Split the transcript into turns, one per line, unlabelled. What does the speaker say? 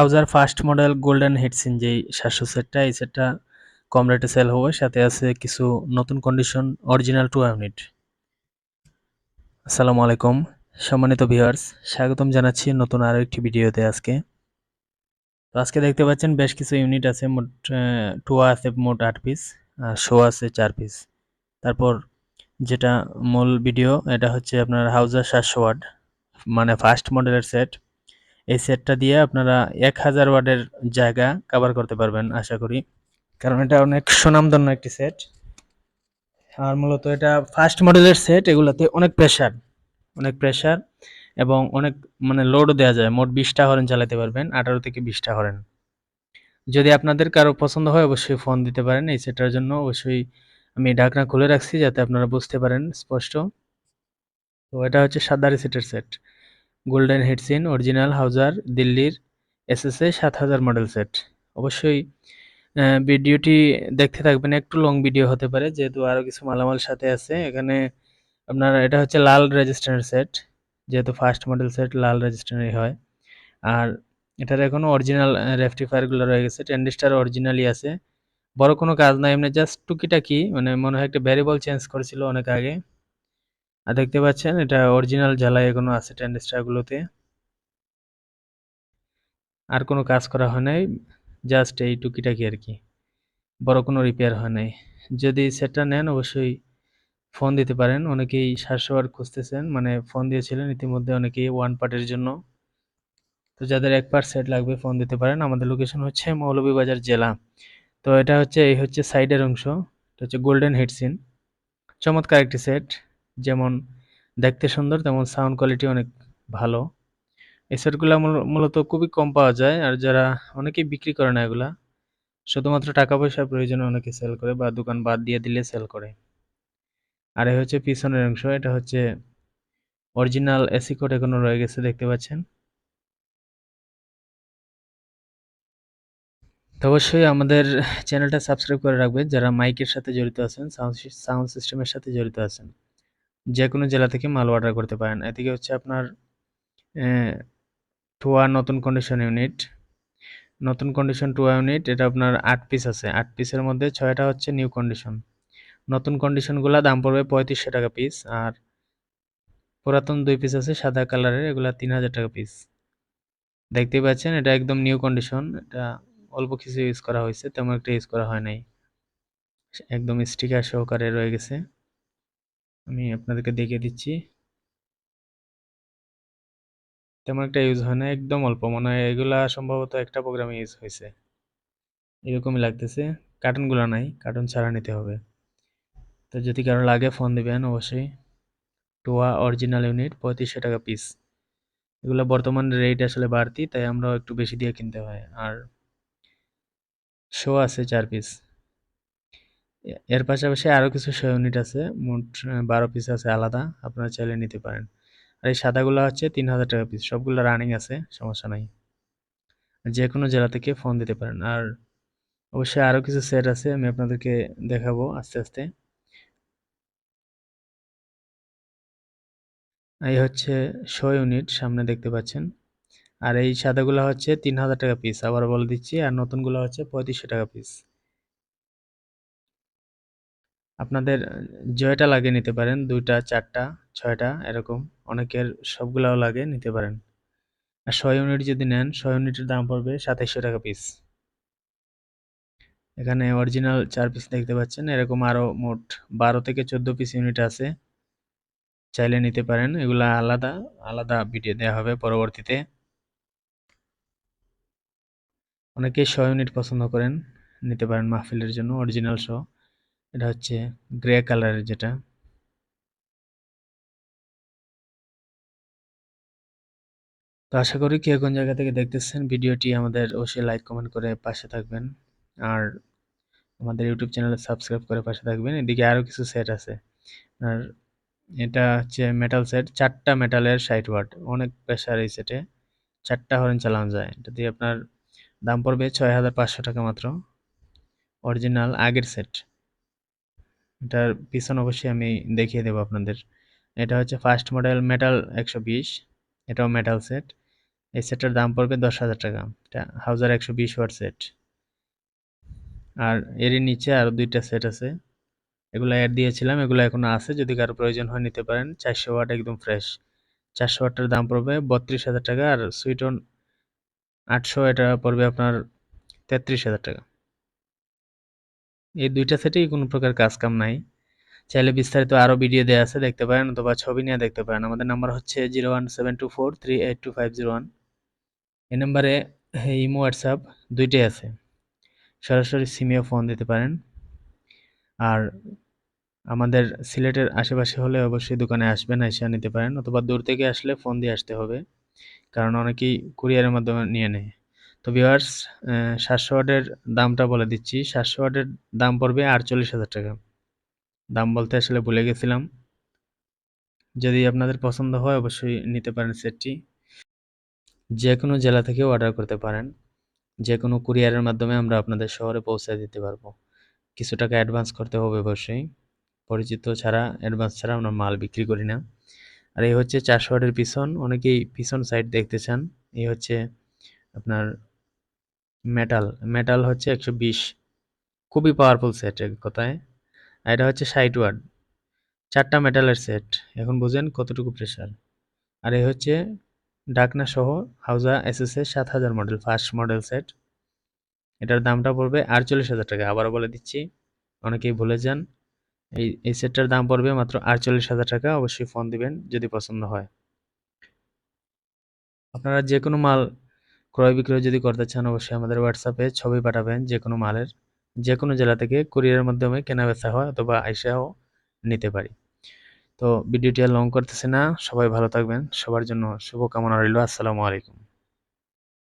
হাউজার first model golden heat sink যেই ৭০০ সেটটা, এই সেটটা কম রেটে সেল হবে। সাথে আছে কিছু নতুন কন্ডিশন অরিজিনাল 2 ইউনিট। আসসালামু আলাইকুম সম্মানিত ভিউয়ার্স, স্বাগতম জানাচ্ছি নতুন আরো একটি ভিডিওতে আজকে। তো আজকে দেখতে পাচ্ছেন বেশ কিছু ইউনিট আছে, মোট টুয়া আছে মোট ৮ পিস, আর শো আছে ৪ পিস। তারপর যেটা মূল ভিডিও, এটা হচ্ছে আপনার হাউজার ৭০০ ওয়াট মানে ফার্স্ট মডেলের সেট। এই সেটটা দিয়ে আপনারা ১০০০ ওয়াটের জায়গা কভার করতে পারবেন আশা করি, কারণ এটা অনেক সুনামধন্য একটি সেট। আর মূলত এটা ফার্স্ট মডেলের সেট, এগুলাতে অনেক প্রেসার এবং অনেক মানে লোডও দেওয়া যায়। মোট ২০টা হরেন চালাতে পারবেন, ১৮ থেকে ২০টা হরেন। যদি আপনাদের কারো পছন্দ হয় অবশ্যই ফোন দিতে পারেন এই সেটটার জন্য। অবশ্যই আমি ঢাকনা খুলে রাখছি যাতে আপনারা বুঝতে পারেন স্পষ্ট। তো এটা হচ্ছে ৭ সেটের সেট, গোল্ডেন হিটসিন অরিজিনাল হাউজার দিল্লির এসএসএ ৭০০০ মডেল সেট। অবশ্যই ভিডিওটি দেখতে থাকবেন, একটু লং ভিডিও হতে পারে যেহেতু আরও কিছু মালামাল সাথে আছে এখানে। আপনার এটা হচ্ছে লাল রেজিস্ট্যান্স সেট, যেহেতু ফার্স্ট মডেল সেট লাল রেজিস্ট্যান্সই হয়। আর এটার এখনও অরিজিনাল রেকটিফায়ারগুলো রয়ে গেছে, ট্যান্ডিস্টার অরিজিনালই আছে। বড় কোনো কাজ নাই, এমনি জাস্ট টুকিটাকি, মানে মনে হয় একটা ভ্যারিয়েবল চেঞ্জ করেছিল অনেক আগে। আর দেখতে পাচ্ছেন এটা অরিজিনাল ঝালাই এখনো আছে ট্যান্ডিস্টারগুলোতে, আর কোনো কাজ করা হয় নাই, জাস্ট এই টুকিটাকি আর কি, বড় কোনো রিপেয়ার হয় নাই। যদি সেটটা নেন অবশ্যই ফোন দিতে পারেন। অনেকেই ৭০০ ওয়াট খুঁজতেছেন, মানে ফোন দিয়েছিলেন ইতিমধ্যে অনেকেই ওয়ান পার্টের জন্য। তো যাদের ১ পার্ট সেট লাগবে ফোন দিতে পারেন। আমাদের লোকেশন হচ্ছে মৌলভীবাজার জেলা। তো এটা হচ্ছে এই হচ্ছে সাইডের অংশ, এটা হচ্ছে গোল্ডেন হিটসিন। চমৎকার একটি সেট, যেমন দেখতে সুন্দর তেমন সাউন্ড কোয়ালিটি অনেক ভালো। এই সেটগুলা মূলত খুবই কম পাওয়া যায়, আর যারা অনেকেই বিক্রি করে না এগুলা, শুধুমাত্র টাকা পয়সার প্রয়োজনে অনেকে সেল করে বা দোকান বাদ দিয়ে দিলে সেল করে। আর এই হচ্ছে পিছনের অংশ, এটা হচ্ছে অরিজিনাল এসি কোড এখনো রয়ে গেছে দেখতে পাচ্ছেন। তো অবশ্যই আমাদের চ্যানেলটা সাবস্ক্রাইব করে রাখবেন যারা মাইকের সাথে জড়িত আছেন, সাউন্ড সিস্টেমের সাথে জড়িত আছেন। যে কোনো জেলা থেকে মাল অর্ডার করতে পারেন। এদিকে হচ্ছে আপনার টুয়া নতুন কন্ডিশন ইউনিট, নতুন কন্ডিশন টুয়া ইউনিট, এটা আপনার ৮ পিস আছে। ৮ পিসের মধ্যে ৬টা হচ্ছে নিউ কন্ডিশন। নতুন কন্ডিশনগুলা দাম পড়বে ৩৫০০ টাকা পিস, আর পুরাতন ২ পিস আছে সাদা কালারের, এগুলা ৩০০০ টাকা পিস। দেখতেই পাচ্ছেন এটা একদম নিউ কন্ডিশন, এটা অল্প কিছু ইউজ করা হয়েছে, তেমন একটা ইউজ করা হয় নাই, একদম স্টিকার সহকারে রয়ে গেছে। আমি আপনাদেরকে দেখিয়ে দিচ্ছি, তেমন একটা ইউজ হয় না, একদম অল্প, মনে হয় এগুলা সম্ভবত একটা প্রোগ্রামে ইউজ হয়েছে এরকমই লাগতেছে। কার্টুনগুলো নাই, কার্টুন ছাড়া নিতে হবে। তো যদি কারো লাগে ফোন দিবেন অবশ্যই। টুয়া অরিজিনাল ইউনিট ৩৫০০ টাকা পিস। এগুলো বর্তমান রেট আসলে বাড়তি, তাই আমরাও একটু বেশি দিয়ে কিনতে হয়। আর শো আছে ৪ পিস। এর পাশাপাশি আরও কিছু শো ইউনিট আছে, মোট ১২ পিস আছে আলাদা, আপনারা চাইলে নিতে পারেন। আর এই সাদাগুলো হচ্ছে ৩০০০ টাকা পিস, সবগুলো রানিং আছে, সমস্যা নাই। যে কোনো জেলা থেকে ফোন দিতে পারেন। আর অবশ্যই আরও কিছু সেট আছে, আমি আপনাদেরকে দেখাবো আস্তে আস্তে। এই হচ্ছে শো ইউনিট সামনে দেখতে পাচ্ছেন, আর এই সাদাগুলো হচ্ছে ৩০০০ টাকা পিস, আবার বলে দিচ্ছি। আর নতুনগুলো হচ্ছে ৩৫০০ টাকা পিস। আপনাদের জয়টা লাগে নিতে পারেন, ২টা ৪টা ৬টা এরকম, অনেকের সবগুলাও লাগে নিতে পারেন। আর ৬ ইউনিট যদি নেন ৬ ইউনিটের দাম পড়বে ২৭০০ টাকা পিস। এখানে অরিজিনাল ৪ পিস দেখতে পাচ্ছেন, এরকম আরও মোট ১২ থেকে ১৪ পিস ইউনিট আছে, চাইলে নিতে পারেন। এগুলা আলাদা আলাদা ভিডিও দেওয়া হবে পরবর্তীতে। অনেকেই ৬ ইউনিট পছন্দ করেন, নিতে পারেন মাহফিলের জন্য অরিজিনাল শো। এটা হচ্ছে গ্রে কালারের যেটা। তো আশা করি কে কোন জায়গা থেকে দেখতেছেন ভিডিওটি আমাদের অবশ্যই লাইক কমেন্ট করে পাশে থাকবেন, আর আমাদের ইউটিউব চ্যানেলে সাবস্ক্রাইব করে পাশে থাকবেন। এদিকে আরও কিছু সেট আছে। আর এটা হচ্ছে মেটাল সেট, ৪টা মেটালের ৬০ ওয়াট, অনেক প্রেসার এই সেটে, ৪টা হরেন চালানো যায়। এটা দিয়ে আপনার দাম পড়বে ৬৫০০ টাকা মাত্র, অরিজিনাল আগের সেট। এটার পিছন অবশ্যই আমি দেখিয়ে দেবো আপনাদের। এটা হচ্ছে ফার্স্ট মডেল মেটাল ১২০, এটাও মেটাল সেট। এই সেটটার দাম পড়বে 10,000 টাকা। এটা হাউজার 120 ওয়াট সেট। আর এরই নিচে আরও 2টা সেট আছে, এগুলো অ্যাড দিয়েছিলাম, এগুলো এখনো আছে, যদি কারো প্রয়োজন হয় নিতে পারেন। 400 ওয়াট একদম ফ্রেশ। 400 ওয়াটটার দাম পড়বে 32,000 টাকা। আর সুইটন 800, এটা পড়বে আপনার 33,000 টাকা। এই 2টা সেটেই কোনো প্রকার কাজ কাম নাই। চাইলে বিস্তারিত আরও ভিডিও দেওয়া আছে, দেখতে পারেন, অথবা ছবি নিয়ে দেখতে পারেন। আমাদের নাম্বার হচ্ছে 01724382501। এই নাম্বারে ইমো হোয়াটসঅ্যাপ দুইটাই আছে, সরাসরি সিমেও ফোন দিতে পারেন। আর আমাদের সিলেটের আশেপাশে হলে অবশ্যই দোকানে আসবেন, এসে নিতে পারেন, অথবা দূর থেকে আসলে ফোন দিয়ে আসতে হবে, কারণ অনেকেই কুরিয়ারের মাধ্যমে নিয়ে নেয়। তো ভিউয়ার্স, 700 ওয়াটের দামটা বলে দিচ্ছি। 700 ওয়াটের দাম পড়বে 48,000 টাকা। দাম বলতে আসলে ভুলে গেছিলাম। যদি আপনাদের পছন্দ হয় অবশ্যই নিতে পারেন সেটটি। যে কোনো জেলা থেকে অর্ডার করতে পারেন, যে কোনো কুরিয়ারের মাধ্যমে আমরা আপনাদের শহরে পৌঁছে দিতে পারবো। কিছু টাকা অ্যাডভান্স করতে হবে অবশ্যই, পরিচিত ছাড়া, অ্যাডভান্স ছাড়া আমরা মাল বিক্রি করি না। আর এই হচ্ছে 400 ওয়াটের পিছন, অনেকেই পিছন সাইড দেখতে চান। এই হচ্ছে আপনার মেটাল, মেটাল হচ্ছে 120, খুবই পাওয়ারফুল সেট এক কথায়। আর এটা হচ্ছে 60 ওয়াট, 4টা মেটালের সেট, এখন বুঝেন কতটুকু প্রেশার। আর এই হচ্ছে ঢাকনা সহ হাউজা SSA 7000 model, first model set. এটার দামটা পড়বে 48,000 টাকা। আবারও বলে দিচ্ছি, অনেকেই ভুলে যান। এই সেটটার দাম পড়বে মাত্র 48,000 টাকা। অবশ্যই ফোন দিবেন যদি পছন্দ হয়। আপনারা যে কোনো মাল ক্রয় বিক্রয় যদি করতে চান অবশ্যই আমাদের হোয়াটসঅ্যাপে ছবি পাঠাবেন, যে কোনো মালের, যে কোনো জেলা থেকে কুরিয়ারের মাধ্যমে কেনা বেচা হয়, অথবা আইসাও নিতে পারি। তো ভিডিওটি আর লং করতেছে না, সবাই ভালো থাকবেন, সবার জন্য শুভকামনা রইল। আসসালামু আলাইকুম।